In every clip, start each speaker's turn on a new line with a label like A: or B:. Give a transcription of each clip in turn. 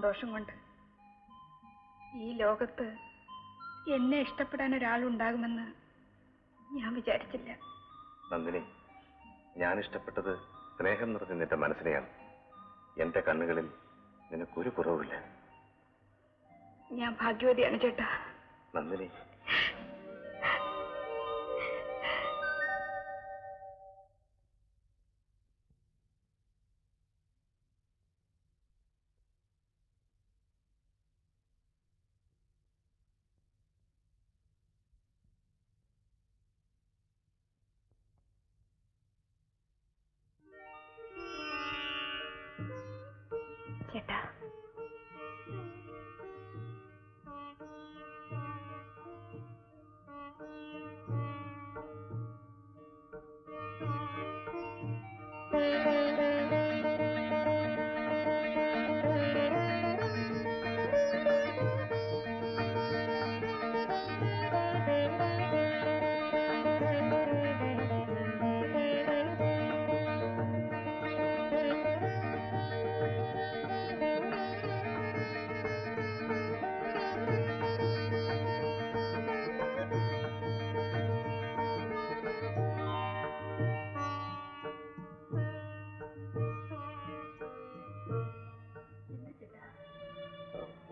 A: സന്തോഷം കൊണ്ട്. ഈ ലോകത്ത് എന്നെ ഇഷ്ടപ്പെടാൻ ഒരാളുണ്ടാകുമെന്ന് ഞാൻ വിചാരിച്ചില്ല.
B: നന്ദിനി, ഞാൻ ഇഷ്ടപ്പെട്ടത് സ്നേഹം നിറഞ്ഞ നിന്റെ മനസ്സിനെയാണ്. എന്റെ കണ്ണുകളിൽ നിനക്കൊരു കുറവില്ല.
A: ഞാൻ ഭാഗ്യവതിയാണ് ചേട്ടാ.
B: നന്ദിനി,
A: ചേട്ടാ,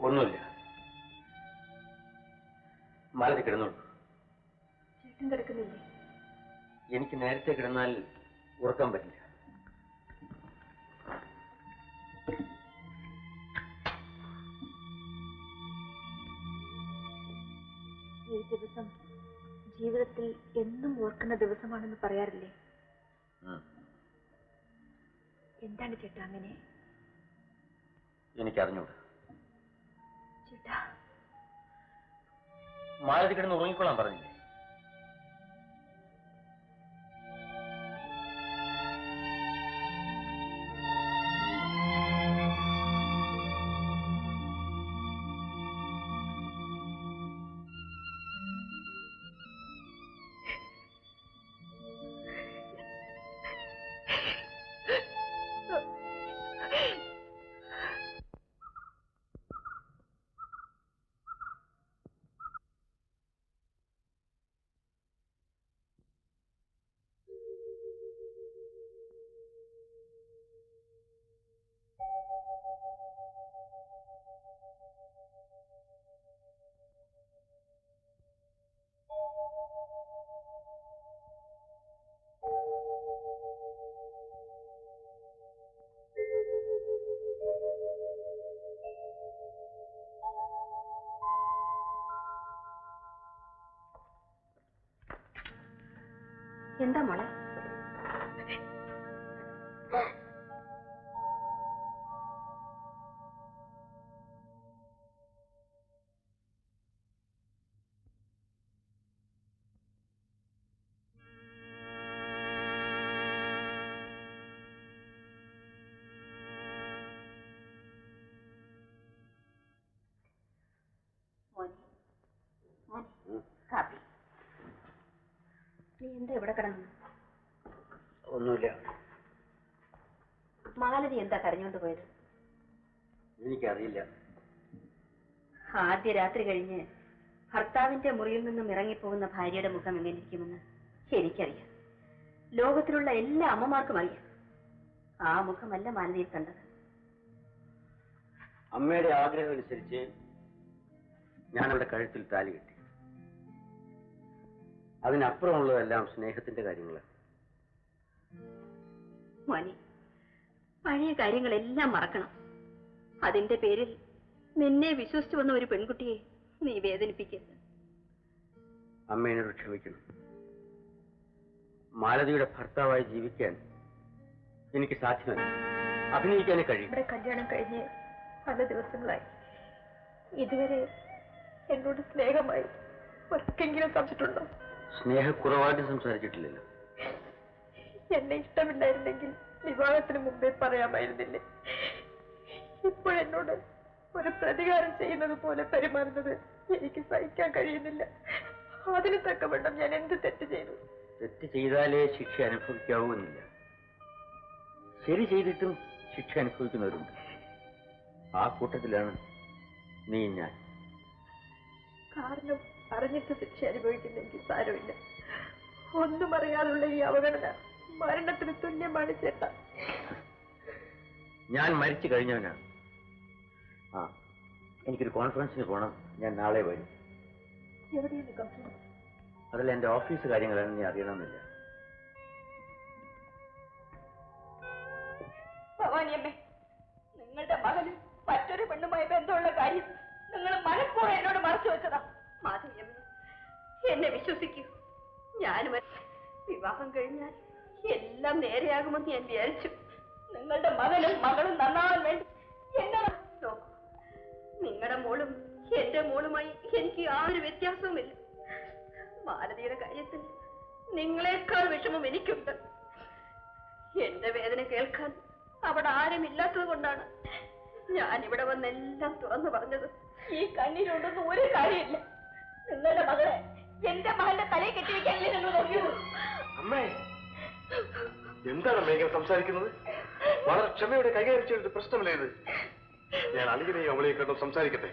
C: ഒന്നുമില്ല. മാലതി കിടന്നോളൂ.
A: ചേട്ടൻ കിടക്കുന്നില്ലേ?
C: എനിക്ക് നേരത്തെ കിടന്നാൽ ഉറക്കാൻ പറ്റില്ല.
A: ഈ ദിവസം ജീവിതത്തിൽ എന്നും ഓർക്കുന്ന ദിവസമാണെന്ന് പറയാറില്ലേ? എന്താണ് ചേട്ടാ അങ്ങനെ?
C: എനിക്കറിഞ്ഞൂടാ.
A: ചേട്ടാ,
C: മാലതി കിടന്ന് ഉറങ്ങിക്കൊള്ളാൻ പറഞ്ഞില്ലേ?
A: എന്താ മോളെ? കാപ്പി. നീ എന്താ ഇവിടെ കിടന്നു?
C: ഒന്നുമില്ല.
A: മാലതി എന്താ കരഞ്ഞോണ്ട് പോയത്?
C: എനിക്കറിയില്ല.
A: ആദ്യ രാത്രി കഴിഞ്ഞ് ഭർത്താവിന്റെ മുറിയിൽ നിന്നും ഇറങ്ങിപ്പോകുന്ന ഭാര്യയുടെ മുഖം എങ്ങനെയിരിക്കുമെന്ന് എനിക്കറിയാം. ലോകത്തിലുള്ള എല്ലാ അമ്മമാർക്കും അറിയാം. ആ മുഖമല്ല മാലതിയിൽ കണ്ടത്.
C: അമ്മയുടെ ആഗ്രഹം അനുസരിച്ച് ഞാൻ അവരുടെ കഴുത്തിൽ താലി കെട്ടി. അതിനപ്പുറമുള്ളതെല്ലാം സ്നേഹത്തിന്റെ കാര്യങ്ങളാണ്.
A: മോനെ, പഴയ കാര്യങ്ങളെല്ലാം മറക്കണം. അതിന്റെ പേരിൽ നിന്നെ വിശ്വസിച്ചു വന്ന ഒരു പെൺകുട്ടിയെ നീ വേദനിപ്പിക്കരുത്.
C: അമ്മ എന്നോട് ക്ഷമിക്കണം. മാലതിയുടെ ഭർത്താവായി ജീവിക്കാൻ എനിക്ക് സാധ്യമല്ല. അഭിനയിക്കാനേ കഴിയും.
A: ഇവിടെ കല്യാണം കഴിഞ്ഞ് പല ദിവസങ്ങളായി. ഇതുവരെ എന്നോട് സ്നേഹമായി ഒരിക്കലെങ്കിലും സംസാരിച്ചിട്ടുണ്ടോ?
C: സ്നേഹക്കുറവായിട്ട് സംസാരിച്ചിട്ടില്ലല്ലോ.
A: എന്നെ ഇഷ്ടമില്ലായിരുന്നെങ്കിൽ വിവാഹത്തിന് മുമ്പേ പറയാമായിരുന്നില്ലേ? ഇപ്പോഴെന്നോട് ഒരു പ്രതികാരം ചെയ്യുന്നത് പോലെ പെരുമാറുന്നത് എനിക്ക് സഹിക്കാൻ കഴിയുന്നില്ല. അതിന് തക്കവണ്ണം ഞാൻ എന്ത് തെറ്റ് ചെയ്തു?
C: തെറ്റ് ചെയ്താലേ ശിക്ഷ അനുഭവിക്കാവൂന്നില്ല. ശരി ചെയ്തിട്ടും ശിക്ഷ അനുഭവിക്കുന്നവരുണ്ട്. ആ കൂട്ടത്തിലാണ് നീ ഞാൻ.
A: കാരണം അറിഞ്ഞിട്ട് ശിക്ഷ അനുഭവിക്കുന്നെങ്കിൽ സാരമില്ല. ഒന്നും അറിയാനുള്ള ഈ അവഗണന മരണത്തിന് തുല്യമാണ് ചേട്ടാ.
C: ഞാൻ മരിച്ചു കഴിഞ്ഞവനാണ്. ആ, എനിക്കൊരു കോൺഫറൻസിന് പോകണം. ഞാൻ നാളെ വരും.
A: എവിടെയാണ് കോൺഫറൻസ്?
C: അതല്ല, എന്റെ ഓഫീസ് കാര്യങ്ങളാണ്, നീ അറിയണമെന്നില്ല.
A: ഭവാനിയമ്മേ, നിങ്ങളുടെ മകന് മറ്റൊരു പെണ്ണുമായി ബന്ധമുള്ള കാര്യം നിങ്ങൾ മനഃപൂർവ്വം എന്നോട് മറച്ചു വെച്ചതാ. മാധവിയമ്മേ, എന്നെ വിശ്വസിക്കൂ. ഞാനും വിവാഹം കഴിഞ്ഞാൽ എല്ലാം നേരെയാകുമെന്ന് ഞാൻ വിചാരിച്ചു. നിങ്ങളുടെ മകനും മകളും നന്നാവാൻ വേണ്ടി എന്നെ നോക്കൂ. നിങ്ങളുടെ മോളും എന്റെ മോളുമായി എനിക്ക് യാതൊരു വ്യത്യാസവുമില്ല. മാലതിയുടെ കാര്യത്തിൽ നിങ്ങളെക്കാൾ വിഷമം എനിക്കുണ്ട്. എന്റെ വേദന കേൾക്കാൻ അവിടെ ആരുമില്ലാത്തത് കൊണ്ടാണ് ഞാൻ ഇവിടെ വന്നെല്ലാം തുറന്നു പറഞ്ഞത്. ഈ കണ്ണീരുണ്ടെന്ന് ഒരു കാര്യമില്ല. നിങ്ങളുടെ മകളെ എന്റെ മകന്റെ തലയിൽ കെട്ടിവെക്കാനല്ലേ നിങ്ങൾ നോക്കിയത്?
B: അമ്മേ, എന്താണ് അമ്മ ഇങ്ങനെ സംസാരിക്കുന്നത്? വളരെ ക്ഷമയോടെ കൈകാര്യം ചെയ്തൊരു പ്രശ്നമല്ലേ ഇത്? ഞാൻ അളിയനെയും അവളെയും കണ്ടു സംസാരിക്കട്ടെ.